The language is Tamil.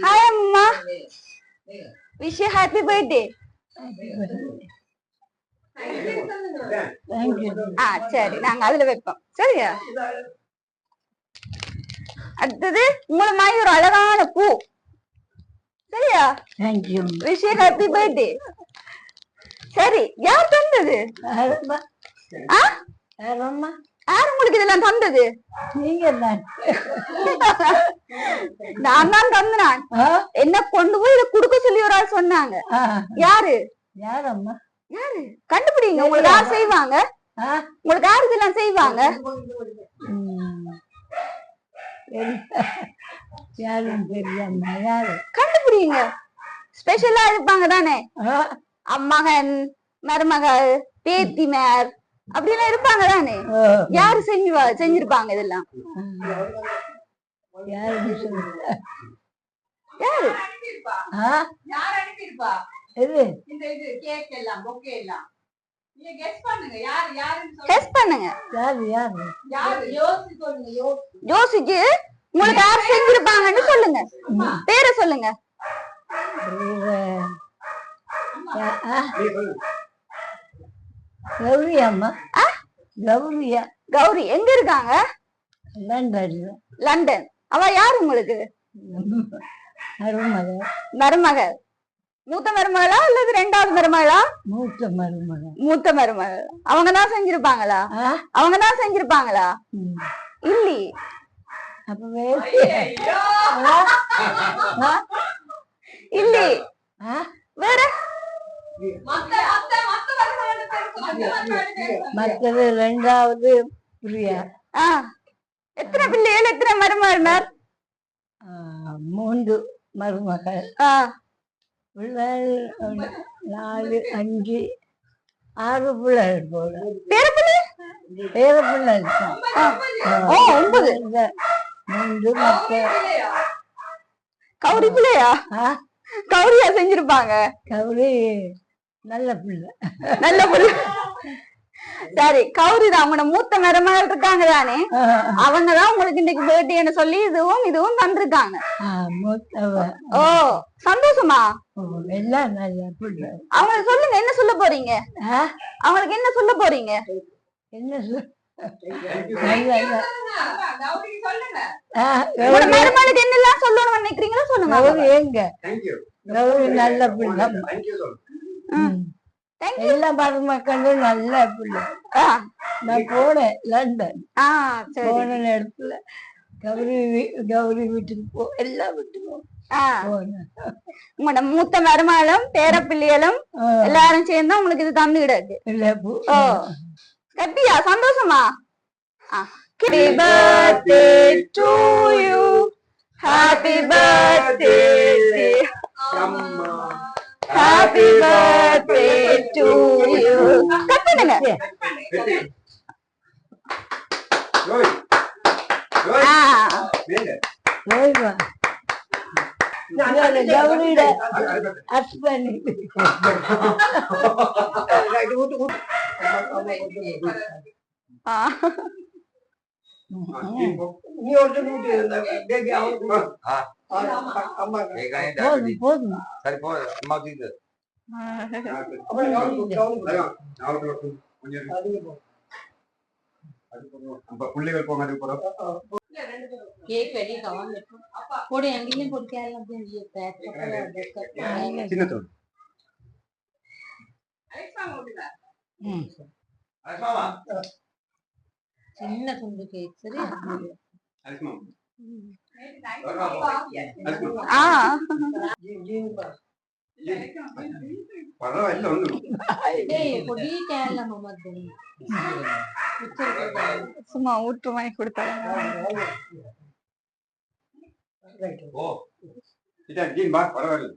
Hi அம்மா. Wish you happy birthday. Thank you. சரி நாங்க அதுல வைப்போம். சரியா? அடுத்தது உங்கள மாதிரி ஒரு அழகான பூ. சரியா? Thank you. Wish you happy birthday. சரி யார் தந்தது? Arama. யார் உங்களுக்கு இதெல்லாம் தந்தது? நீங்க தான். நான் தான் தந்தேன். என்ன கொண்டு போய் இத குடுக்க சொல்லி ஒரு ஆள் சொன்னாங்க. யாரு? யாரம்மா? யாரு? கண்டுபிடிங்க. உங்களுக்கு யார் செய்வாங்க? உங்களுக்கு யார் இதெல்லாம் செய்வாங்க? யாரும் தெரியாம யாரு? கண்டுபிடிங்க. ஸ்பெஷலா இருப்பாங்க தானே? அம்மகன், மருமகள், பேத்திமார் அப்படிலாம் இருப்பாங்க தானே? யாரு செஞ்சிருப்பாங்க இதெல்லாம்? யாரு? யாரு? இது கேக் எல்லாம் பொக்கே எல்லாம் நீங்க கெஸ் பண்ணுங்க. யார் யாருன்னு கெஸ் பண்ணுங்க. யாரு யோசிச்சு உங்களுக்கு யார் செஞ்சிருப்பாங்கன்னு சொல்லுங்க. பேரை சொல்லுங்க. கௌரி அம்மா. கௌரியா? கௌரி எங்க இருக்காங்க? லண்டன். அவ யாரு உங்களுக்கு? மருமகள். மருமகள். மூத்த மருமகளா அல்லது ரெண்டாவது மருமகளா? மூத்த மருமகள். மூத்த மருமகள். அவங்கதான் செஞ்சிருப்பாங்களா? அவங்கதான் செஞ்சிருப்பாங்களா? இல்லி. அப்ப வேற இல்லி. வேற மற்றது ரெண்டாவது பிரியா. எத்தனை பிள்ளைகள் எத்தனை மருமகனார்? 3 மருமகள். பிள்ளைகள் 4 5 6 பிள்ளைகள் போல. பேரப்பிள்ளை? பேரப்பிள்ளை 9. 3 மற்ற கௌரி பிள்ளையா? கௌரியா செஞ்சிருப்பாங்க. கௌரி நல்ல பிள்ளை. நல்ல பிள்ளை. சரி கௌரி தான் உங்களோட மூத்த மருமகள் இருக்காங்க தானே? அவங்கதான் உங்களுக்கு இன்னைக்கு பர்த்டேன்னு சொல்லி இதுவும் தந்திருக்காங்க. ஓ சந்தோஷமா? எல்லாம் நல்ல பிள்ளை. அவங்களுக்கு சொல்லுங்க என்ன சொல்ல போறீங்க? அவங்களுக்கு என்ன சொல்ல போறீங்க? என்ன மருமகளுக்கு என்னெல்லாம் சொல்லணும்னு நினைக்கிறீங்களோ சொல்லுங்க. கௌரி எங்க? கௌரி நல்ல பிள்ளை. எல்லா மருமக்களும் நல்ல பிள்ளை. நான் போனேன் லண்டன். போன இடத்துல கௌரி வீட்டுக்கு எல்லா வீட்டுக்கும் உங்களோட மூத்த மருமகளும் பேரப்பிள்ளைகளும் எல்லாரும் சேர்ந்து உங்களுக்கு இது தந்து கிடக்கு. ஓ கட்டியா சந்தோஷமா? Happy birthday to you. Happy birthday. Happy birthday to you. Cut பண்ணுங்க. கௌரியோட ஹஸ்பண்ட். போதும் சரி போ அம்மா தீந்து பிள்ளைகள் போங்க சின்ன துண்டு கேக். சரி சும்மா ஊட்டு வாங்கி கொடுத்தாங்க. பரவாயில்ல